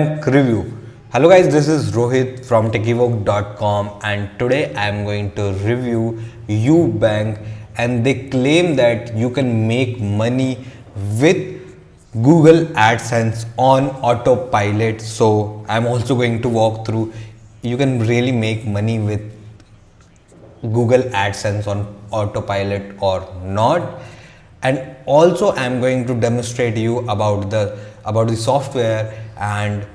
Review. Hello guys, this is Rohit from techivoke.com and today I am going to review Ubank, and they claim that you can make money with Google AdSense on autopilot. So I'm also going to walk through you can really make money with Google AdSense on autopilot or not, and also I'm going to demonstrate you about the software. And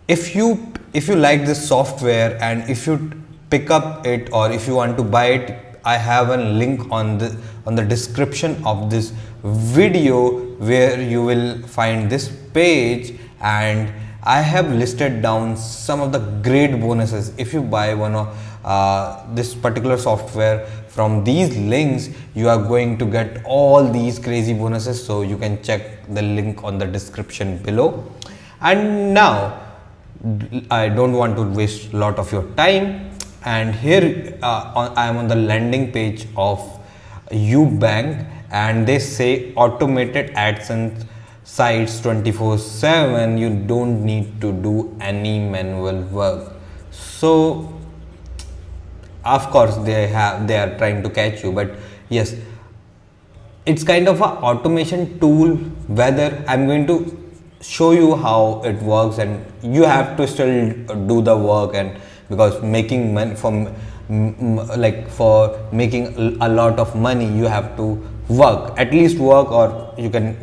if you like this software and if you pick up it or if you want to buy it, I have a link on the description of this video where you will find this page, and I have listed down some of the great bonuses if you buy one of this particular software. From these links you are going to get all these crazy bonuses, so you can check the link on the description below. And now I don't want to waste a lot of your time, and here I am on the landing page of Ubank, and they say automated AdSense sites 24/7. You don't need to do any manual work. So of course they are trying to catch you, but yes, it's kind of a automation tool. Whether I'm going to show you how it works, and you have to still do the work, and because making money from for making a lot of money you have to at least work, or you can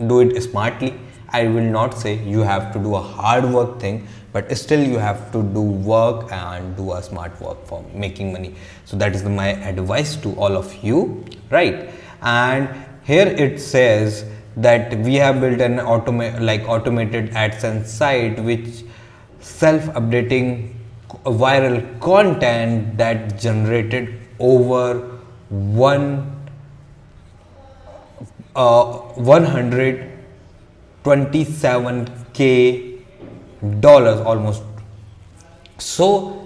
do it smartly. I will not say you have to do a hard work thing, but still you have to do work and do a smart work for making money. So that is my advice to all of you, right? And here it says that we have built an automated AdSense site which self-updating viral content that generated over 127k dollars almost. So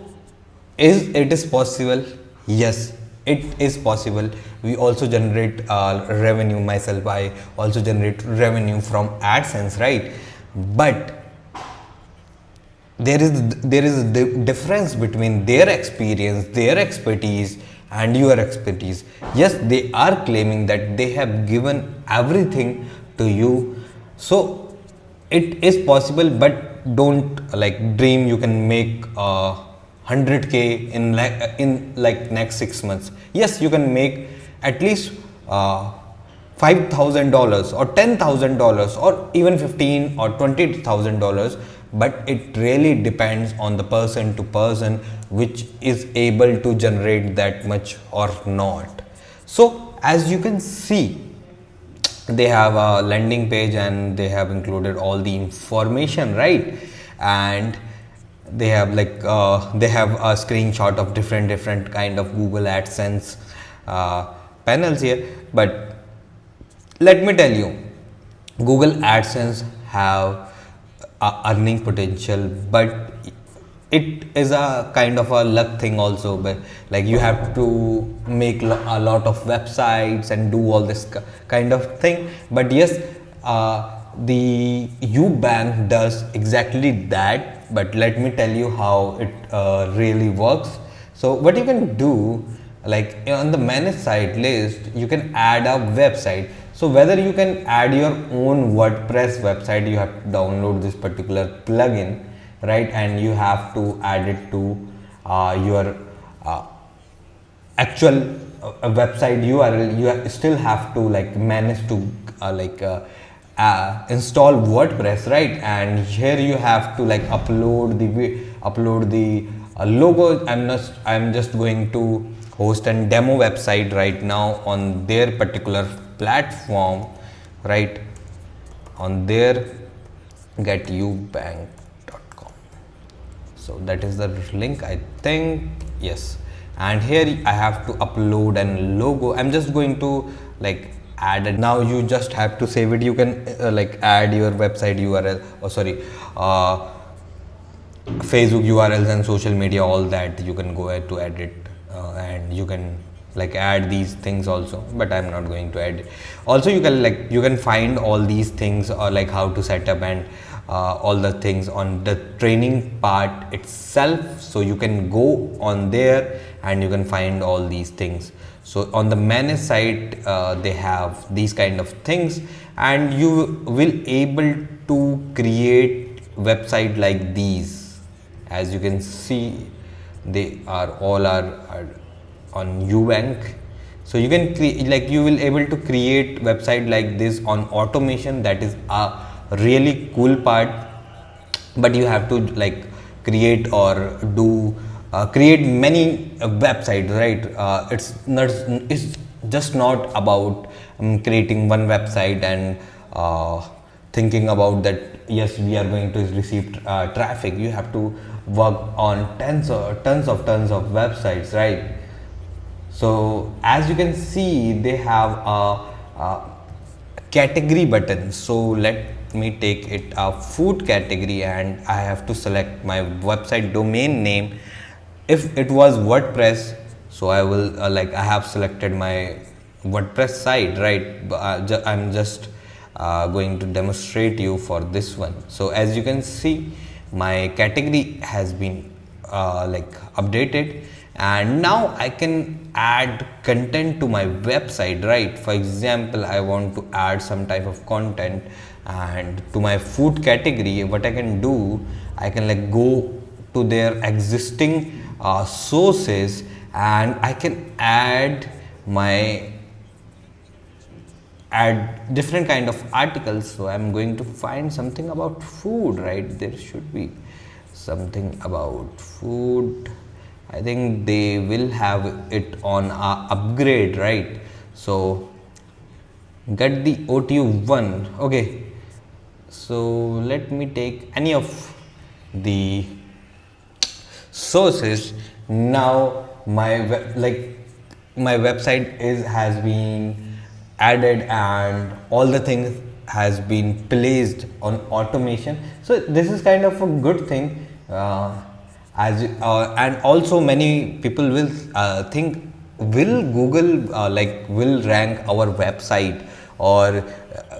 it is possible? Yes, it is possible. We also generate revenue. Myself, I also generate revenue from AdSense, right? But there is a difference between their experience, their expertise and your expertise. Yes, they are claiming that they have given everything to you, so it is possible, but don't dream you can make 100k in next 6 months. Yes, you can make at least $5,000 or $10,000 or even $15,000 or $20,000, but it really depends on the person to person which is able to generate that much or not. So as you can see, they have a landing page and they have included all the information, right? And they have they have a screenshot of different kind of Google AdSense panels here. But let me tell you, Google AdSense have earning potential, but it is a kind of a luck thing also. But you have to make a lot of websites and do all this kind of thing. But yes, the Ubank does exactly that. But let me tell you how it really works. So what you can do, on the manage site list, you can add a website. So whether you can add your own WordPress website, you have to download this particular plugin, right? And you have to add it to your actual website URL. You still have to manage to install WordPress, right? And here you have to upload the logo. I'm just going to host a demo website right now on their particular platform, right? On their getubank.com. So that is the link, I think. Yes, and here I have to upload an logo. I'm just going to add it. Now you just have to save it. You can add your website URL, or sorry, Facebook URLs and social media, all that you can go ahead to edit, and you can add these things also, but I'm not going to add it. Also you can find all these things, or how to set up and all the things on the training part itself. So you can go on there and you can find all these things. So on the manage site, they have these kind of things, and you will able to create website like these. As you can see, they are all are on Ubank. So you can create, like you will able to create website like this on automation. That is a really cool part, but you have to like create or do create many websites, right? It's just not about creating one website and thinking about that yes we are going to receive traffic. You have to work on tons of websites, right? So as you can see, they have a category button. So let me take it a food category, and I have to select my website domain name. If it was WordPress, so I will like I have selected my WordPress site, right? I'm just going to demonstrate you for this one. So as you can see, my category has been like updated, and now I can add content to my website, right? For example, I want to add some type of content, and to my food category what I can do, I can like go to their existing sources, and I can add different kind of articles. So I'm going to find something about food, right? There should be something about food. I think they will have it on upgrade, right? So get the OTU1. Okay, so let me take any of the sources. Now my website has been added, and all the things has been placed on automation. So this is kind of a good thing, and also many people will think, will Google will rank our website, or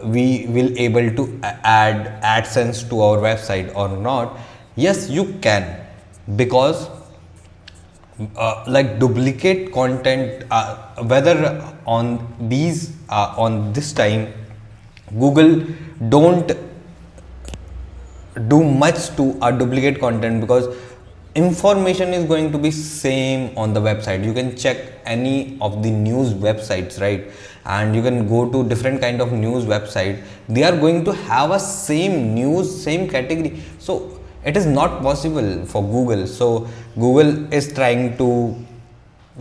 we will able to add AdSense to our website or not? Yes, you can, because like duplicate content, whether on these on this time Google don't do much to duplicate content, because information is going to be same on the website. You can check any of the news websites, right? And you can go to different kind of news website, they are going to have a same news, same category. So it is not possible for Google. So Google is trying to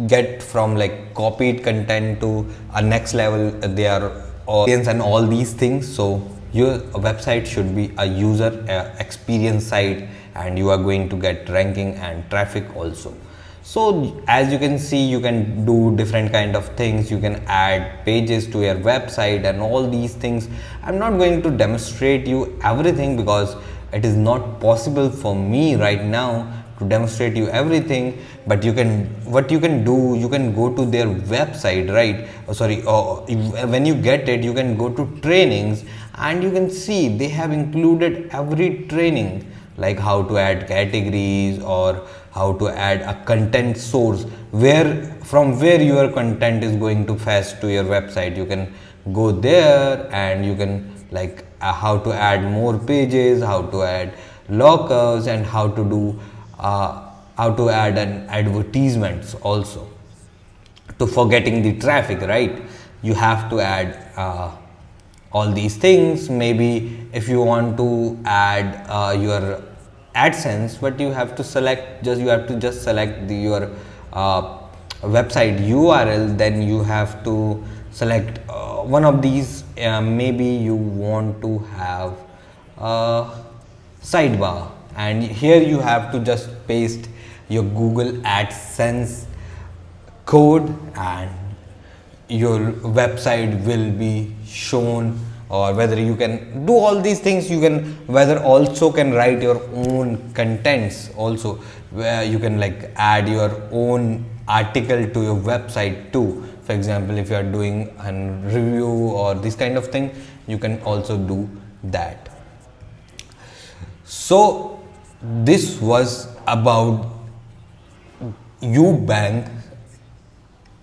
get from like copied content to a next level. They are audience and all these things. So your website should be a user experience site, and you are going to get ranking and traffic also. So as you can see, you can do different kind of things. You can add pages to your website and all these things. I'm not going to demonstrate you everything, because it is not possible for me right now to demonstrate you everything. But you can, what you can do, you can go to their website, right? When you get it, you can go to trainings, and you can see they have included every training, like how to add categories, or how to add a content source, from where your content is going to fetch to your website. You can go there, and you can like how to add more pages, how to add lockups, and how to add an advertisements also. To for getting the traffic, right, you have to add all these things. Maybe if you want to add your AdSense, but you have to select, you have to just select your website URL. Then you have to select one of these. Maybe you want to have sidebar, and here you have to just paste your Google AdSense code, and your website will be shown. Or whether you can do all these things, you can whether also can write your own contents also, where you can like add your own article to your website too. For example, if you are doing a review or this kind of thing, you can also do that. So this was about Ubank.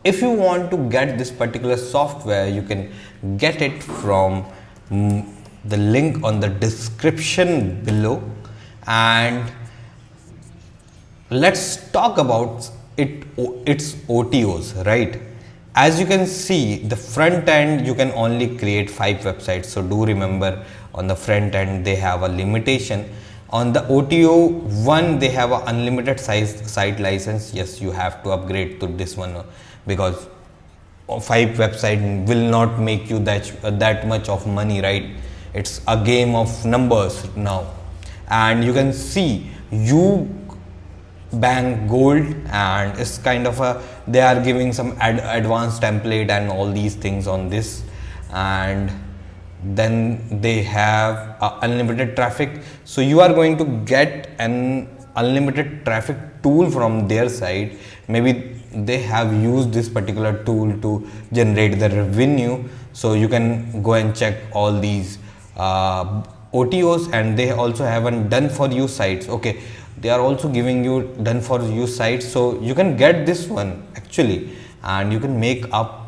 If you want to get this particular software, you can get it from the link on the description below. And let's talk about its OTOs, right? As you can see, the front end, you can only create 5 websites. So do remember, on the front end they have a limitation. On the OTO one, they have an unlimited size site license. Yes, you have to upgrade to this one, because 5 website will not make you that much of money, right? It's a game of numbers now. And you can see you bank gold, and it's kind of a, they are giving some advanced template and all these things on this. And then they have unlimited traffic, so you are going to get an unlimited traffic tool from their side. Maybe they have used this particular tool to generate the revenue, so you can go and check all these OTOs. And they also have a done for you sites. Okay, they are also giving you done for you sites, so you can get this one actually, and you can make up,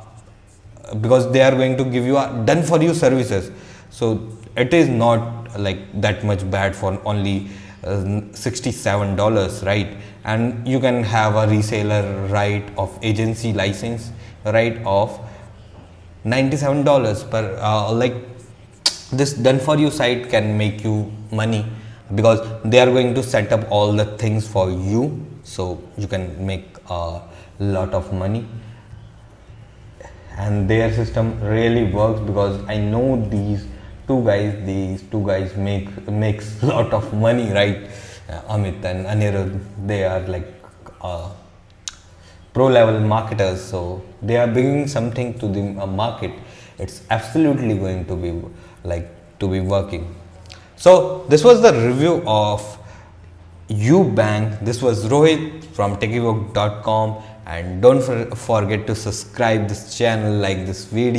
because they are going to give you a done for you services. So it is not like that much bad for only $67, right? And you can have a reseller right of agency license right of $97 per like this done for you site can make you money, because they are going to set up all the things for you, so you can make a lot of money. And their system really works, because I know these two guys makes lot of money, right? Amit and Anirudh, they are like pro level marketers, so they are bringing something to the market. It's absolutely going to be like to be working. So this was the review of Ubank. This was Rohit from techivoke.com, and don't forget to subscribe this channel, like this video.